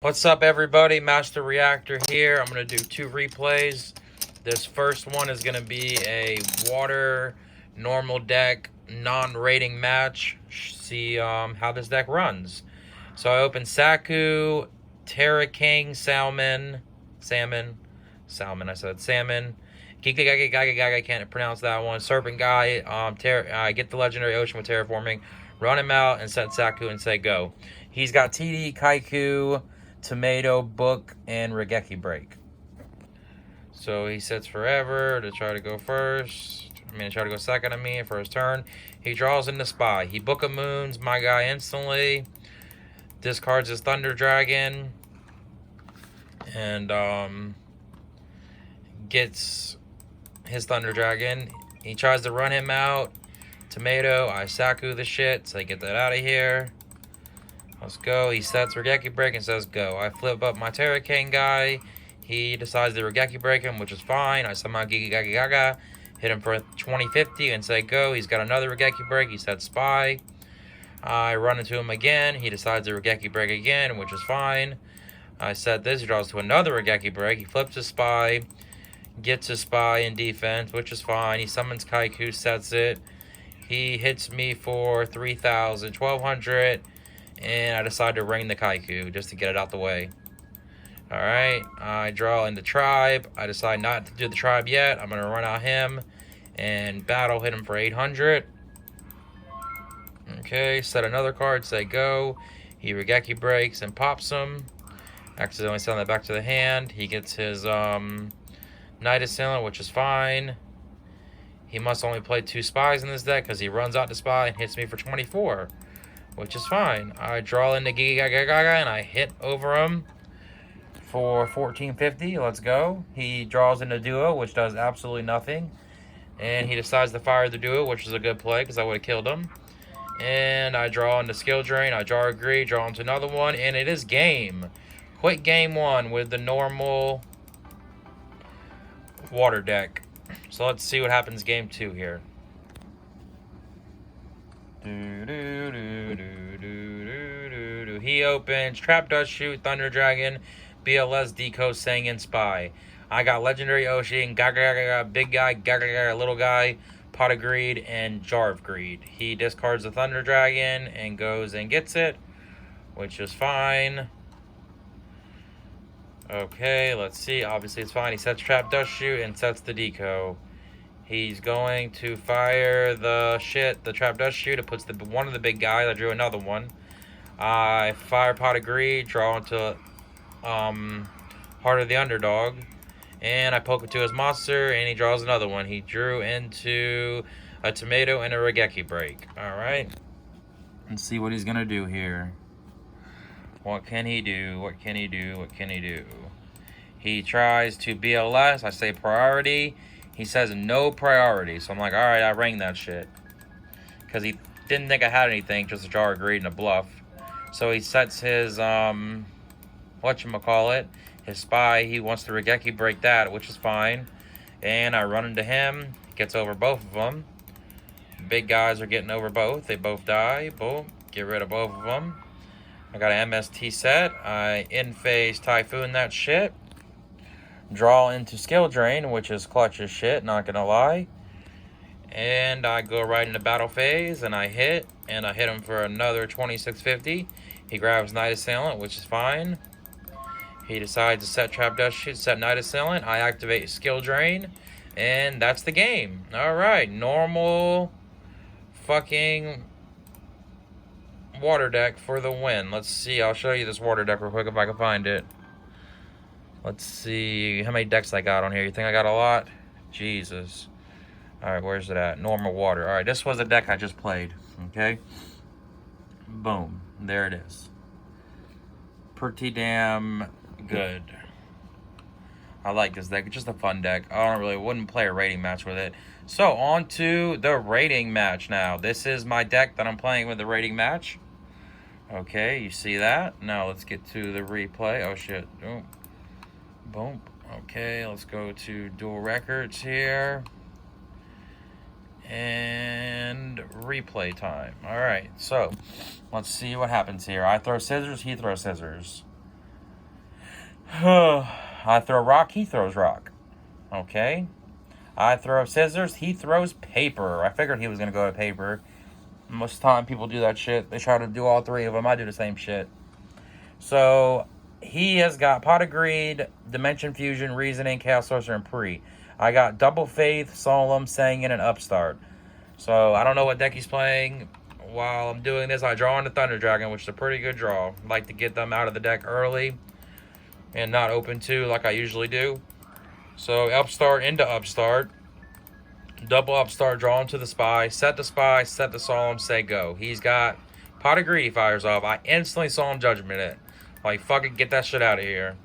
What's up, everybody? Master Reactor here. I'm going to do two replays. This first one is going to be a water normal deck non-rating match. See how this deck runs. So I open Saku, Terra King, Salmon. I said Salmon. I can't pronounce that one. Serpent Guy. I get the Legendary Ocean with Terraforming. Run him out and set Saku and say go. He's got TD, Kaiku, Tomato, Book, and Regeki Break. So he sits forever to try to go first. Try to go second on me for his turn. He draws into Spy. He Book of Moons my guy instantly. Discards his Thunder Dragon. And gets his Thunder Dragon. He tries to run him out. Tomato, I Saku the shit, so I get that out of here. Let's go. He sets Regeki Break and says go. I flip up my Terra King guy. He decides to Regeki Break him, which is fine. I somehow Gaga hit him for 2050 and say go. He's got another Regeki Break. He said Spy. I run into him again. He decides to Regeki Break again, which is fine. I set this. He draws to another Regeki Break. He flips his Spy. Gets his Spy in defense, which is fine. He summons Kaiku, sets it. He hits me for 3,000, 1,200. And I decide to ring the Kaiku just to get it out the way. Alright, I draw into Tribe. I decide not to do the Tribe yet. I'm going to run out him and battle, hit him for 800. Okay, set another card, say go. He Regeki Breaks and pops him. Accidentally send that back to the hand. He gets his Night Assailant, which is fine. He must only play 2 Spies in this deck because he runs out to Spy and hits me for 24. Which is fine. I draw into Gaga and I hit over him for 1450. Let's go. He draws into Duo, which does absolutely nothing. And he decides to fire the Duo, which is a good play because I would have killed him. And I draw into Skill Drain. I draw Agree, draw into another one. And it is game. Quick game 1 with the normal water deck. So let's see what happens game 2 here. He opens Trap Dust Shoot, Thunder Dragon, BLS, Deco, Sangin, Spy. I got Legendary Ocean, Big Guy, Little Guy, Pot of Greed, and Jar of Greed. He discards the Thunder Dragon and goes and gets it, which is fine. Okay, let's see. Obviously it's fine. He sets Trap Dust Shoot and sets the Deco. He's going to fire the Trap Dust Shoot. It puts one of the big guys. I drew another one. I fire Pot of Greed, draw into Heart of the Underdog. And I poke it to his monster, and he draws another one. He drew into a Tomato and a Regeki Break. Alright. Let's see what he's going to do here. What can he do? What can he do? What can he do? He tries to BLS. I say priority. He says no priority. So I'm like, alright, I rang that shit. Because he didn't think I had anything, just a Jar of Greed and a bluff. So he sets his, whatchamacallit, his Spy. He wants to Regeki Break that, which is fine. And I run into him. Gets over both of them. Big guys are getting over both. They both die. Boom. Get rid of both of them. I got an MST set. I in-phase Typhoon that shit. Draw into Skill Drain, which is clutch as shit, not gonna lie. And I go right into battle phase, and I hit him for another 2650. He grabs Night Assailant, which is fine. He decides to set Trap Dust Shoot, set Night Assailant. I activate Skill Drain, and that's the game. Alright, normal fucking water deck for the win. Let's see, I'll show you this water deck real quick if I can find it. Let's see how many decks I got on here. You think I got a lot? Jesus. Alright, where's it at? Normal water. Alright, this was a deck I just played. Okay? Boom. There it is. Pretty damn good. I like this deck. It's just a fun deck. I wouldn't play a rating match with it. So, on to the rating match now. This is my deck that I'm playing with the rating match. Okay, you see that? Now, let's get to the replay. Oh, shit. Oh. Boom. Okay, let's go to dual records here. And replay time. Alright, so let's see what happens here. I throw scissors, he throws scissors. I throw rock, he throws rock. Okay. I throw scissors, he throws paper. I figured he was going to go to paper. Most of the time people do that shit. They try to do all three of them. I do the same shit. So he has got Pot of Greed, Dimension Fusion, Reasoning, Chaos Sorcerer, and Pre. I got Double Faith, Solemn, Sangin, and Upstart. So I don't know what deck he's playing. While I'm doing this, I draw into Thunder Dragon, which is a pretty good draw. I like to get them out of the deck early and not open two like I usually do. So Upstart into Upstart. Double Upstart, draw into the Spy, set the Solemn, say go. He's got Pot of Greed, he fires off. I instantly Solemn Judgment it. Like, fucking get that shit out of here.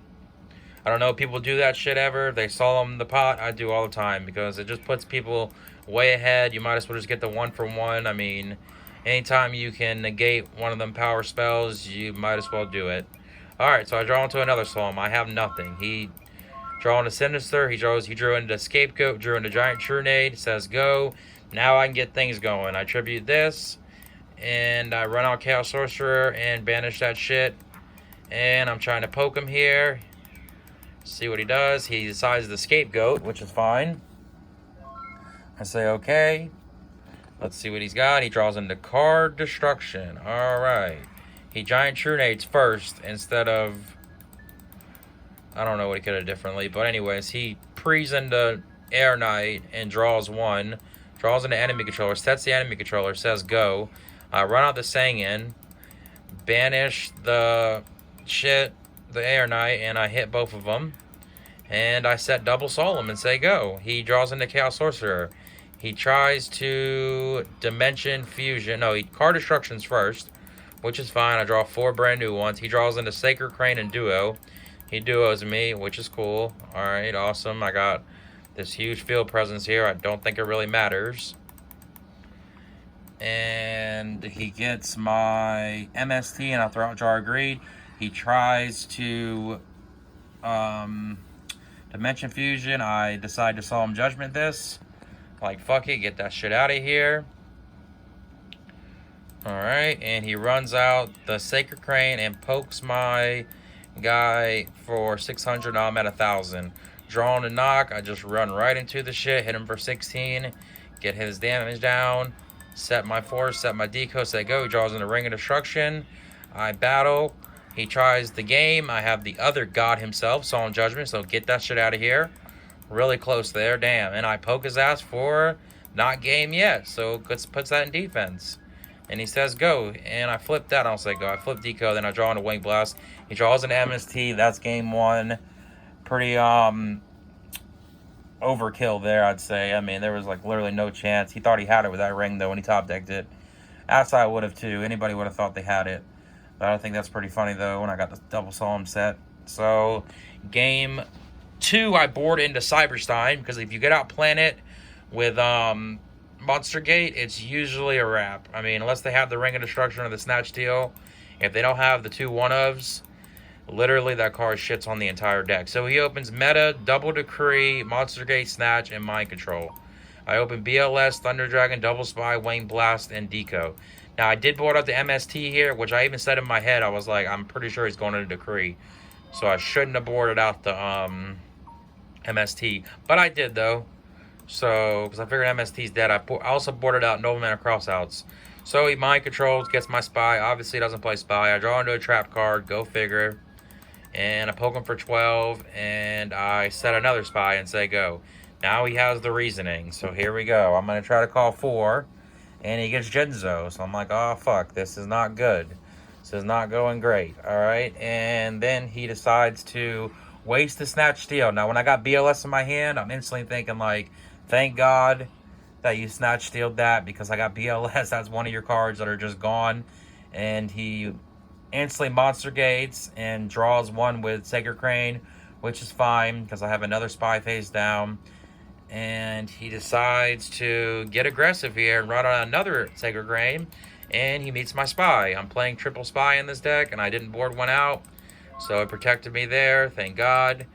I don't know if people do that shit ever. They Solemn the pot. I do all the time because it just puts people way ahead. You might as well just get the 1-for-1. I mean, anytime you can negate one of them power spells, you might as well do it. Alright, so I draw into another Solemn. I have nothing. He draw into Sinister. He drew into Scapegoat, drew into Giant Trunade, says go. Now I can get things going. I tribute this, and I run out Chaos Sorcerer and banish that shit. And I'm trying to poke him here. See what he does. He decides the Scapegoat, which is fine. I say okay. Let's see what he's got. He draws into Card Destruction. Alright. He Giant Trunades first instead of... I don't know what he could have differently. But anyways, he prees into Air Knight and draws one. Draws into enemy controller. Sets the enemy controller. Says go. Run out the Sangin. Banish the the Air Knight, and I hit both of them. And I set double Solemn and say go. He draws into Chaos Sorcerer. He tries to Dimension Fusion. No, he Card Destructions first, which is fine. I draw 4 brand new ones. He draws into Sacred Crane and Duo. He duos me, which is cool. Alright, awesome. I got this huge field presence here. I don't think it really matters. And he gets my MST, and I throw out Jar of Greed. He tries to Dimension Fusion. I decide to Solemn Judgment this. Like, fuck it, get that shit out of here. Alright, and he runs out the Sacred Crane and pokes my guy for 600. Now I'm at 1,000. Drawing a knock, I just run right into the shit, hit him for 16, get his damage down, set my force, set my deco, say go. He draws in the Ring of Destruction. I battle. He tries the game. I have the other god himself, Solemn Judgment, so get that shit out of here. Really close there, damn. And I poke his ass for not game yet, so puts that in defense. And he says go, and I flip that. I don't say go. I flip deco, then I draw into Wing Blast. He draws an MST. That's game one. Pretty overkill there, I'd say. I mean, there was like literally no chance. He thought he had it with that ring though when he top decked it. As I would have too. Anybody would have thought they had it. But I think that's pretty funny though when I got the double Solemn set. So game 2, I board into Cyberstein because if you get out Planet with Monster Gate, it's usually a wrap. I mean, unless they have the Ring of Destruction or the Snatch Deal. If they don't have the 2 1-ofs, literally that card shits on the entire deck. So he opens Meta, Double Decree, Monster Gate, Snatch, and Mind Control. I open BLS, Thunder Dragon, Double Spy, Wayne Blast, and Deco. Now, I did board out the MST here, which I even said in my head, I was like, I'm pretty sure he's going to Decree. So I shouldn't have boarded out the MST. But I did, though. So, because I figured MST's dead. I also boarded out Nova Mana Crossouts. So he Mind Controls, gets my Spy. Obviously, doesn't play Spy. I draw into a trap card. Go figure. And I poke him for 12. And I set another Spy and say go. Now he has the Reasoning. So here we go. I'm going to try to call 4. And he gets Genzo. So I'm like, oh, fuck. This is not good. This is not going great. Alright. And then he decides to waste the Snatch Steal. Now, when I got BLS in my hand, I'm instantly thinking, like, thank God that you Snatch Stealed that because I got BLS. That's one of your cards that are just gone. And he instantly Monster Gates and draws one with Sacred Crane, which is fine because I have another Spy face down. And he decides to get aggressive here and run on another Sacred Crane. And he meets my Spy. I'm playing triple Spy in this deck, and I didn't board one out. So it protected me there, thank God.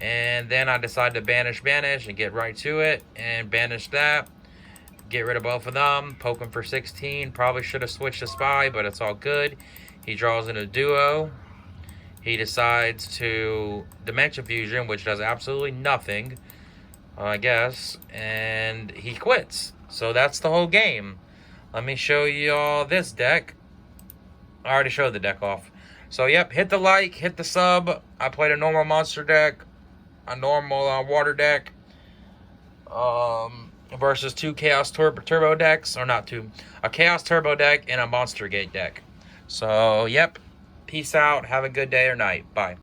And then I decided to banish, and get right to it. And banish that. Get rid of both of them. Poke him for 16. Probably should have switched to Spy, but it's all good. He draws in a Duo. He decides to Dimension Fusion, which does absolutely nothing, I guess, and he quits. So that's the whole game. Let me show you all this deck. I already showed the deck off. So, yep, hit the like, hit the sub. I played a normal monster deck, a normal water deck, versus two Chaos Turbo decks, or not two, a Chaos Turbo deck and a Monster Gate deck. So, yep, peace out. Have a good day or night. Bye.